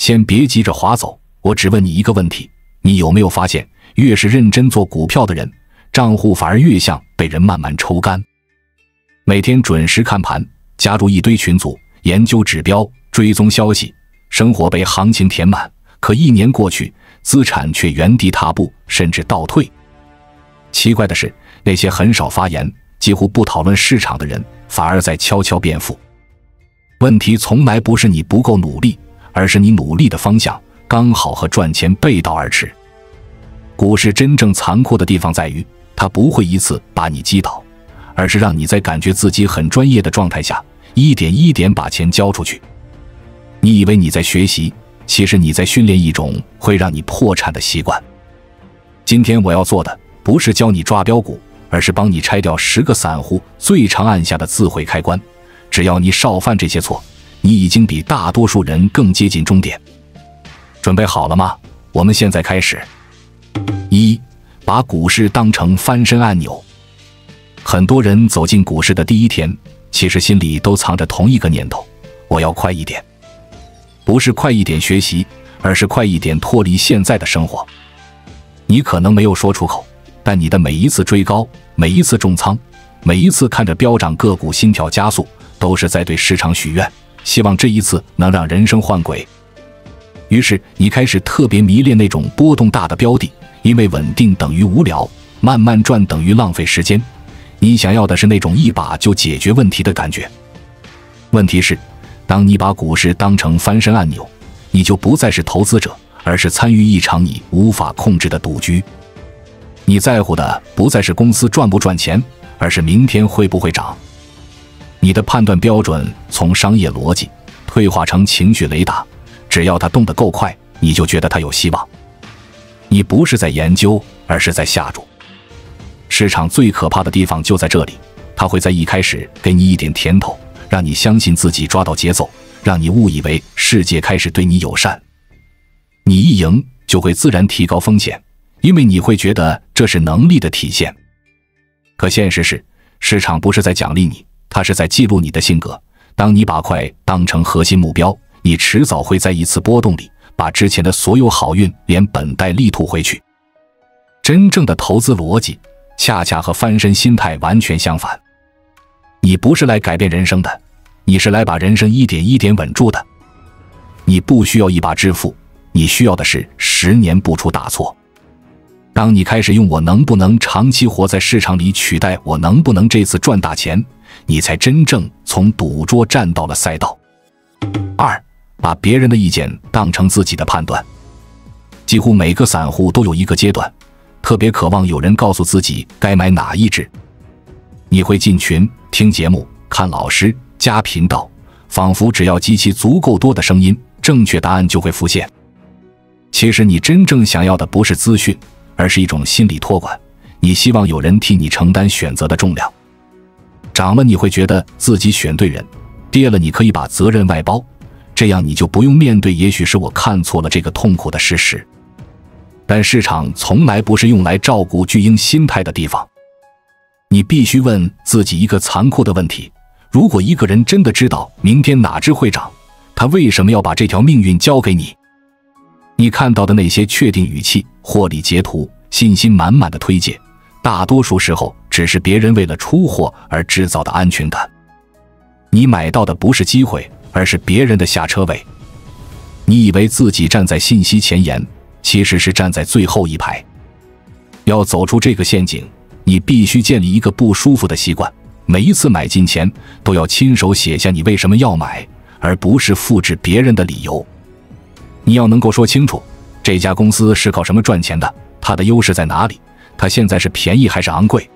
先別急着滑走，我只問你一個問題，你有沒有發現，越是認真做股票的人，賬戶反而越像被人慢慢抽乾？每天準時看盤，加入一堆群組，研究指標，追蹤消息，生活被行情填滿，可1年過去，資產卻原地踏步，甚至倒退。奇怪的是，那些很少發言，幾乎不討論市場的人，反而在悄悄變富。問題從來不是你不夠努力，而是你努力的方向剛好和賺錢背道而馳。股市真正殘酷的地方在於，它不會一次把你擊倒，而是讓你在感覺自己很專業的狀態下，一點一點把錢交出去。你以為你在學習，其實你在訓練一種會讓你破產的習慣。今天我要做的不是教你抓標股，而是幫你拆掉10個散戶最常按下的自毀開關。只要你少犯這些錯，你已經比大多數人更接近終點。準備好了嗎？我們現在開始。1. 把股市當成翻身按鈕。很多人走進股市的第一天，其實心裡都藏着同一個念頭：我要快一點。不是快一點學習，而是快一點脫離現在的生活。你可能沒有說出口，但你的每一次追高，每一次重倉，每一次看着飆漲個股心跳加速，都是在對市場許願，希望這一次能讓人生換軌。於是你開始特別迷戀那種波動大的標的，因為穩定等於無聊，慢慢賺等於浪費時間。你想要的是那種一把就解決問題的感覺。問題是，當你把股市當成翻身按鈕，你就不再是投資者，而是參與一場你無法控制的賭局。你在乎的不再是公司賺不賺錢，而是明天會不會漲。你的判斷標準從商業邏輯退化成情緒雷達，只要它動得夠快，你就覺得它有希望。你不是在研究，而是在下注。市场最可怕的地方就在這裡，它會在一開始給你一點甜頭，讓你相信自己抓到節奏，讓你誤以為世界開始對你友善。你一贏就會自然提高風險，因為你會覺得這是能力的體現。可現實是，市場不是在獎勵你，它是在記錄你的性格。當你把快當成核心目標，你遲早會在一次波動裡把之前的所有好運連本帶利吐回去。真正的投資邏輯恰恰和翻身心態完全相反。你不是來改變人生的，你是來把人生一點一點穩住的。你不需要一把致富，你需要的是10年不出大錯。當你開始用我能不能長期活在市場裡取代我能不能這次賺大錢，你才真正從賭桌站到了賽道。2. 把別人的意見當成自己的判斷。幾乎每個散戶都有一個階段，特別渴望有人告訴自己該買哪一隻。你會進群、聽節目、看老師、加頻道，仿佛只要激起足夠多的聲音，正確答案就會浮現。其實你真正想要的不是資訊，而是一種心理托管。你希望有人替你承擔選擇的重量。漲了你會覺得自己選對人，跌了你可以把責任外包，這樣你就不用面對也許是我看錯了這個痛苦的事實。但市場從來不是用來照顧巨嬰心態的地方。你必須問自己一個殘酷的問題：如果一個人真的知道明天哪隻會漲，他為什麼要把這條命運交給你？你看到的那些確定語氣、獲利截圖、信心滿滿的推介，大多數時候只是別人為了出貨而制造的安全感。你買到的不是機會，而是別人的下車位。你以為自己站在信息前沿，其實是站在最後一排。要走出這個陷阱，你必須建立一個不舒服的習慣，每一次買進前都要親手寫下你為什麼要買，而不是複製別人的理由。你要能夠說清楚，這家公司是靠什麼賺錢的，它的優勢在哪裡，它現在是便宜還是昂貴。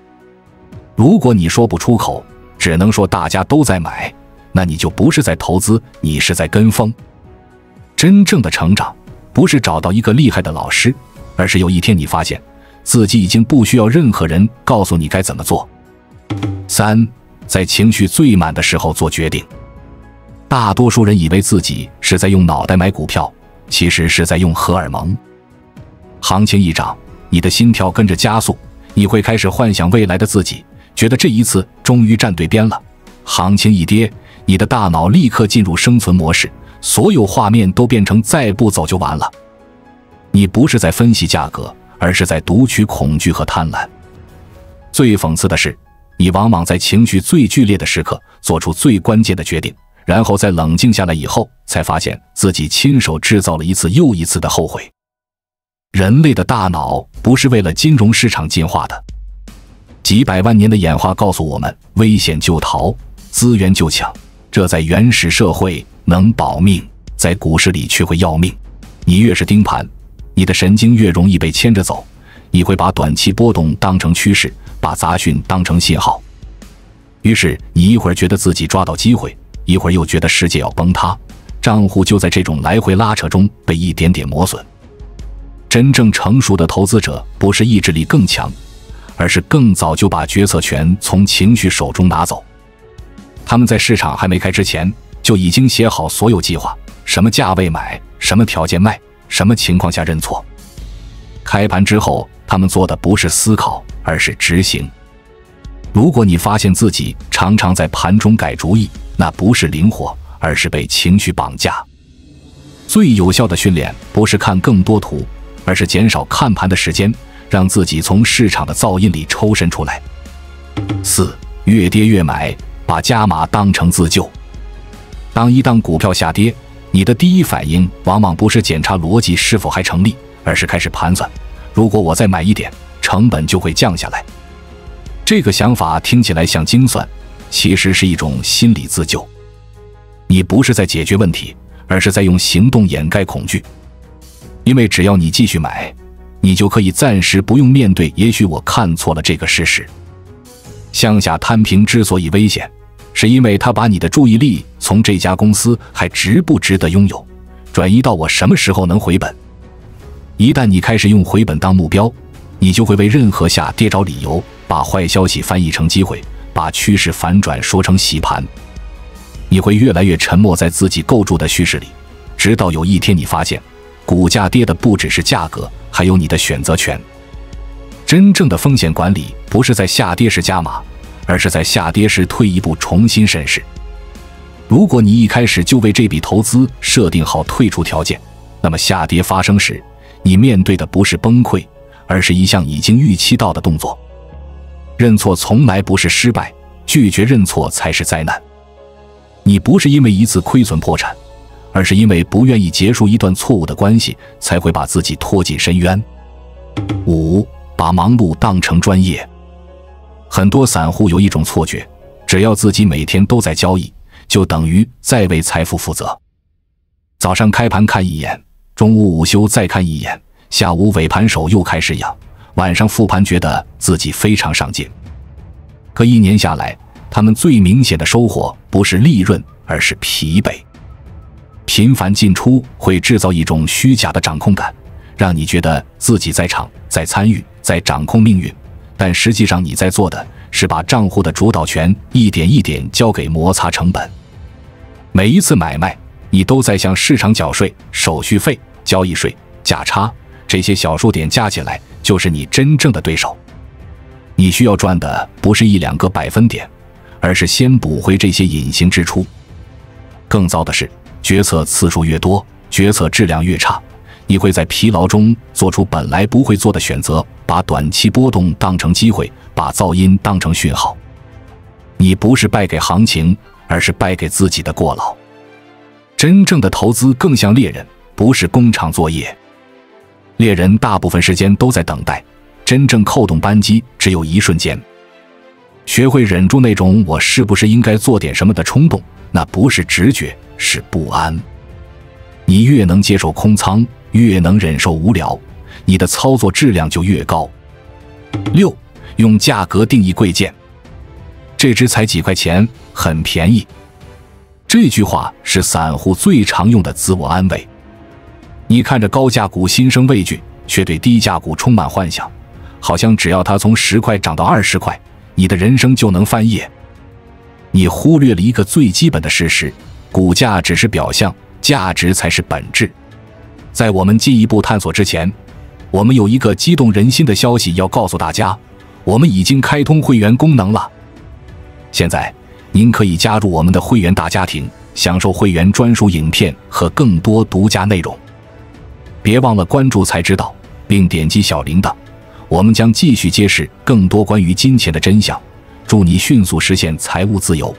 如果你說不出口，只能說大家都在買，那你就不是在投資，你是在跟風。真正的成長不是找到一個厲害的老師，而是有一天你發現自己已經不需要任何人告訴你該怎麼做。3. 在情緒最滿的時候做決定。大多数人以為自己是在用腦袋買股票，其實是在用荷爾蒙。行情一漲，你的心跳跟着加速，你會開始幻想未來的自己，覺得這一次終於站對邊了。行情一跌，你的大腦立刻進入生存模式，所有畫面都變成再不走就完了。你不是在分析價格，而是在讀取恐懼和貪婪。最諷刺的是，你往往在情緒最劇烈的時刻做出最關鍵的決定，然後在冷靜下來以後，才發現自己親手制造了一次又一次的后悔。人類的大腦不是为了金融市場进化的，幾百萬年的演化告訴我們，危險就逃，資源就搶，這在原始社會能保命，在股市裡卻會要命。你越是盯盤，你的神經越容易被牽着走，你會把短期波動當成趨勢，把雜訊當成信號。於是你一會兒覺得自己抓到機會，一會兒又覺得世界要崩塌，賬戶就在這種來回拉扯中被一點點磨損。真正成熟的投資者不是意志力更強，而是更早就把決策權從情緒手中拿走。他们在市場還沒開之前就已經寫好所有計劃，什麼價位買，什麼條件賣，什麼情況下認錯。開盤之後，他們做的不是思考，而是執行。如果你發現自己常常在盤中改主意，那不是靈活，而是被情緒綁架。最有效的訓練不是看更多圖，而是減少看盤的時間，讓自己從市场的噪音裡抽身出來。4. 越跌越買，把加碼當成自救。當一檔股票下跌，你的第一反應往往不是檢查邏輯是否還成立，而是開始盤算，如果我再買一點，成本就會降下來。這個想法聽起來像精算，其實是一種心理自救。你不是在解決問題，而是在用行動掩蓋恐懼。因為只要你繼續買，你就可以暫時不用面對也許我看錯了這個事實。向下攤平之所以危險，是因為它把你的注意力從這家公司還值不值得擁有，轉移到我什麼時候能回本。一旦你開始用回本當目標，你就會為任何下跌找理由，把壞消息翻譯成機會，把趨勢反轉說成洗盤。你會越來越沉沒在自己構築的敘事裡，直到有一天你發現股價跌的不只是價格，還有你的選擇權。真正的風險管理不是在下跌時加碼，而是在下跌時退一步重新審視。如果你一開始就為這筆投資設定好退出條件，那麼下跌發生時，你面對的不是崩潰，而是一項已經預期到的動作。認錯從來不是失敗，拒絕認錯才是災難。你不是因為一次虧損破產，而是因為不願意結束一段錯誤的關係，才會把自己拖進深淵。5. 把忙碌當成專業。很多散戶有一種錯覺，只要自己每天都在交易，就等於在為財富負責。早上開盤看一眼，中午午休再看一眼，下午尾盤手又開始癢，晚上復盤覺得自己非常上進。可一年下來，他們最明顯的收穫不是利潤，而是疲憊。頻繁進出會制造一種虛假的掌控感，讓你覺得自己在場，在參與，在掌控命運，但實際上你在做的是把賬戶的主導權一點一點交給摩擦成本。每一次買賣，你都在向市場繳稅、手續費、交易稅、價差，這些小數點加起來就是你真正的對手。你需要賺的不是1-2個百分點，而是先補回這些隱形支出。更糟的是，決策次數越多，決策質量越差，你會在疲勞中做出本來不會做的選擇，把短期波動當成機會，把噪音當成訊號。你不是敗給行情，而是敗給自己的過勞。真正的投資更像獵人，不是工廠作業。獵人大部分時間都在等待，真正扣動扳機只有一瞬間。學會忍住那種我是不是應該做點什麼的衝動，那不是直覺，是不安。你越能接受空倉，越能忍受無聊，你的操作質量就越高。6. 用價格定義貴賤。這只才幾塊錢，很便宜。這句話是散戶最常用的自我安慰。你看着高價股心生畏懼，卻對低價股充滿幻想，好像只要它從10塊漲到20塊，你的人生就能翻頁。你忽略了一個最基本的事實，股價只是表象，價值才是本質。在我們進一步探索之前，我們有一個激動人心的消息要告訴大家，我們已經開通會員功能了。現在您可以加入我們的會員大家庭，享受會員專屬影片和更多獨家內容。別忘了關注才知道，並點擊小鈴鐺，我們將繼續揭示更多關於金錢的真相，助你迅速實現財務自由。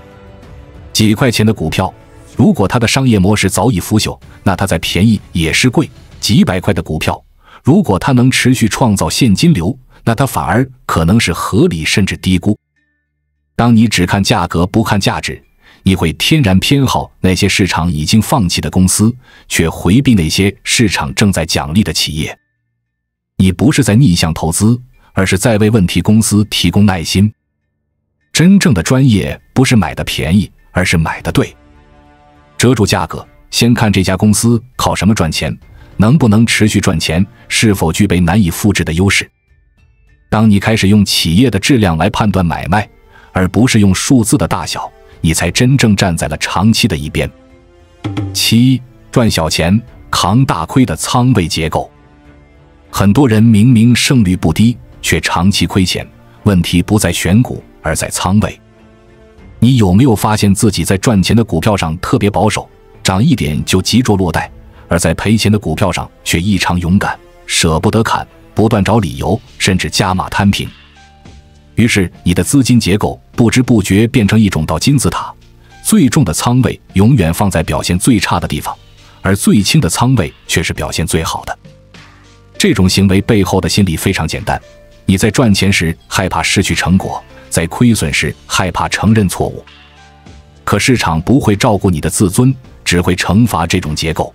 幾塊錢的股票，如果它的商業模式早已腐朽，那它再便宜也是貴；幾百塊的股票，如果它能持續創造現金流，那它反而可能是合理甚至低估。當你只看價格不看價值，你會天然偏好那些市場已經放棄的公司，卻回避那些市場正在獎勵的企業。你不是在逆向投資，而是在為問題公司提供耐心。真正的專業不是買的便宜，而是買的對。遮住價格，先看這家公司靠什麼賺錢，能不能持續賺錢，是否具備難以複製的優勢。當你開始用企業的質量來判斷買賣，而不是用數字的大小，你才真正站在了長期的一邊。7. 賺小錢扛大虧的倉位結構。很多人明明勝率不低，卻長期虧錢，問題不在選股，而在倉位。你有沒有發現自己在賺錢的股票上特別保守，漲一點就急着落袋，而在賠錢的股票上卻異常勇敢，捨不得砍，不斷找理由，甚至加碼攤平。於是你的資金結構不知不覺變成一種倒金字塔，最重的倉位永遠放在表現最差的地方，而最輕的倉位卻是表現最好的。這種行為背後的心理非常簡單，你在賺錢時害怕失去成果，在虧損時害怕承認錯誤。可市場不會照顧你的自尊，只會懲罰這種結構。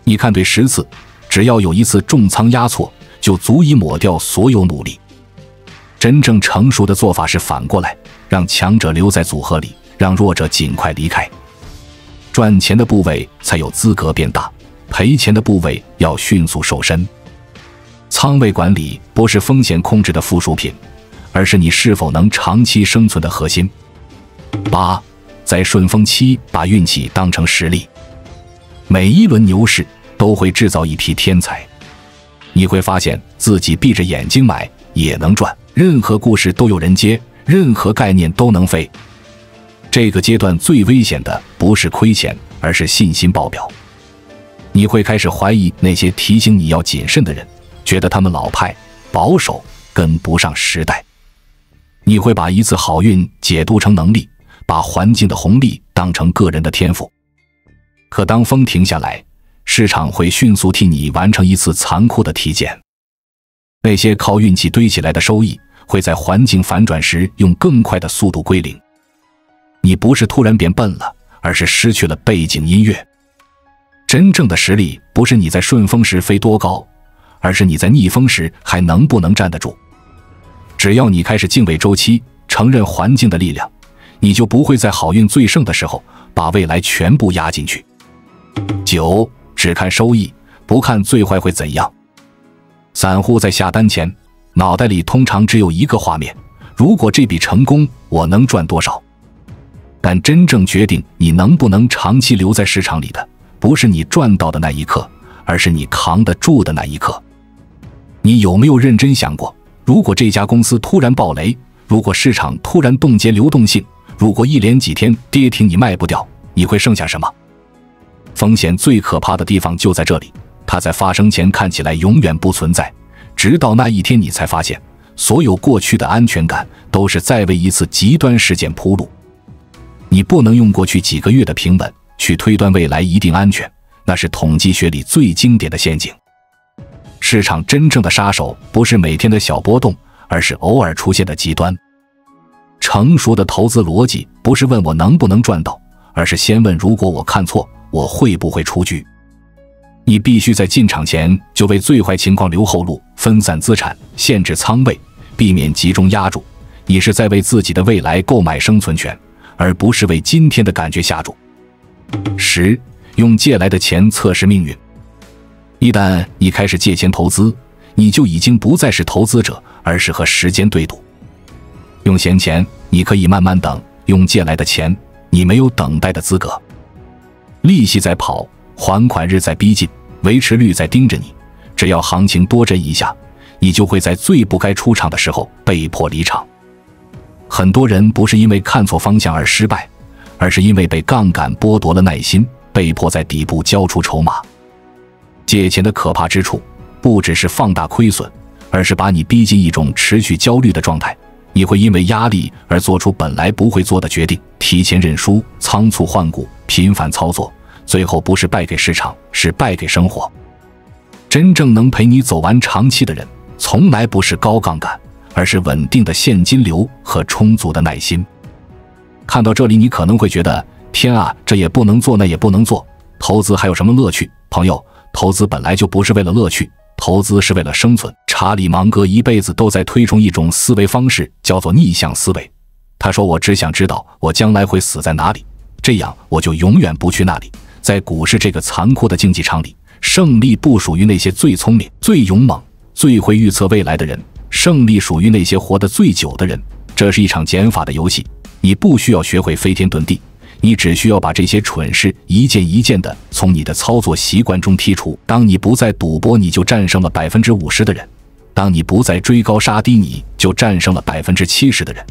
你看對10次，只要有1次重倉壓錯，就足以抹掉所有努力。真正成熟的做法是反過來，讓強者留在組合裡，讓弱者盡快離開。賺錢的部位才有資格變大，賠錢的部位要迅速瘦身。倉位管理不是風險控制的附屬品，而是你是否能長期生存的核心。8. 在順風期把運氣當成實力。每一輪牛市都會制造一批天才，你會發現自己閉着眼睛買也能賺，任何故事都有人接，任何概念都能飛。這個階段最危險的不是虧錢，而是信心爆表。你會開始懷疑那些提醒你要謹慎的人，覺得他們老派、保守，跟不上時代。你會把一次好運解讀成能力，把環境的紅利當成個人的天賦。可當風停下來，市場會迅速替你完成一次殘酷的體檢。那些靠運氣堆起來的收益，會在環境反轉時用更快的速度歸零。你不是突然變笨了，而是失去了背景音樂。真正的實力不是你在順風時飛多高，而是你在逆風時還能不能站得住。只要你開始敬畏周期，承認環境的力量，你就不會在好運最盛的時候把未來全部壓進去。9. 只看收益，不看最壞會怎樣。散戶在下單前，腦袋裡通常只有一個畫面：如果這筆成功，我能賺多少？但真正決定你能不能長期留在市场裡的，不是你賺到的那一刻，而是你扛得住的那一刻。你有沒有認真想過，如果这家公司突然暴雷，如果市场突然凍結流動性，如果一連幾天跌停你賣不掉，你會剩下什麼？風險最可怕的地方就在這裡，它在發生前看起來永遠不存在，直到那一天你才發現，所有過去的安全感都是在為一次極端事件鋪路。你不能用過去幾個月的平穩去推斷未來一定安全，那是統計學裡最經典的陷阱。市場真正的殺手不是每天的小波動，而是偶爾出現的極端。成熟的投資邏輯不是問我能不能賺到，而是先問如果我看錯，我會不會出局。你必須在進場前就為最壞情況留後路，分散資產，限制倉位，避免集中壓注。你是在為自己的未来購買生存權，而不是为今天的感覺下注。10. 用借來的錢測試命運。一旦你開始借錢投資，你就已經不再是投資者，而是和時間對賭。用閒錢，你可以慢慢等；用借來的錢，你沒有等待的資格。利息在跑，還款日在逼近，維持率在盯着你。只要行情多震一下，你就會在最不該出場的時候被迫離場。很多人不是因為看錯方向而失敗，而是因為被槓桿剝奪了耐心，被迫在底部交出籌碼。借錢的可怕之處，不只是放大虧損，而是把你逼進一種持續焦慮的狀態。你會因為壓力而做出本來不會做的決定，提前認輸，倉促換股，頻繁操作，最後不是敗給市場，是敗給生活。真正能陪你走完長期的人，從來不是高槓桿，而是穩定的現金流和充足的耐心。看到這裡，你可能會覺得，天啊，這也不能做，那也不能做，投資還有什麼樂趣？朋友，投資本來就不是為了樂趣，投資是為了生存。查理芒格一輩子都在推崇一種思維方式，叫做逆向思維。他說，我只想知道我將來會死在哪裡，這樣我就永遠不去那裡。在股市這個殘酷的競技場裡，勝利不屬於那些最聰明、最勇猛、最會預測未來的人，勝利屬於那些活得最久的人。這是一場減法的遊戲，你不需要學會飛天遁地，你只需要把這些蠢事一件一件地從你的操作習慣中剔除。當你不再賭博，你就戰勝了50%的人；當你不再追高殺低，你就戰勝了70%的人；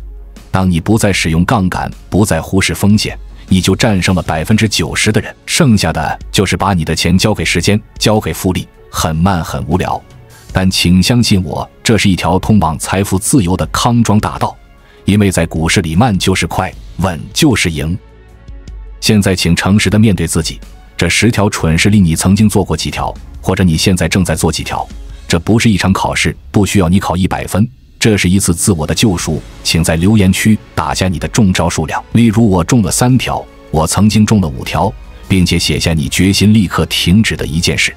當你不再使用槓桿，不再忽視風險，你就戰勝了90%的人。剩下的就是把你的錢交給時間，交給複利，很慢很無聊，但請相信我，這是一條通往財富自由的康莊大道。因為在股市裡，慢就是快，穩就是贏。現在請誠實地面對自己，這10條蠢事裡你曾經做過幾條，或者你現在正在做幾條。這不是一場考試，不需要你考100分，這是一次自我的救贖。請在留言區打下你的中招數量，例如我中了3條，我曾經中了5條，並且寫下你決心立刻停止的一件事。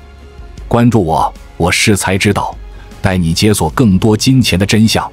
關注我，我識財之道，帶你解鎖更多金錢的真相。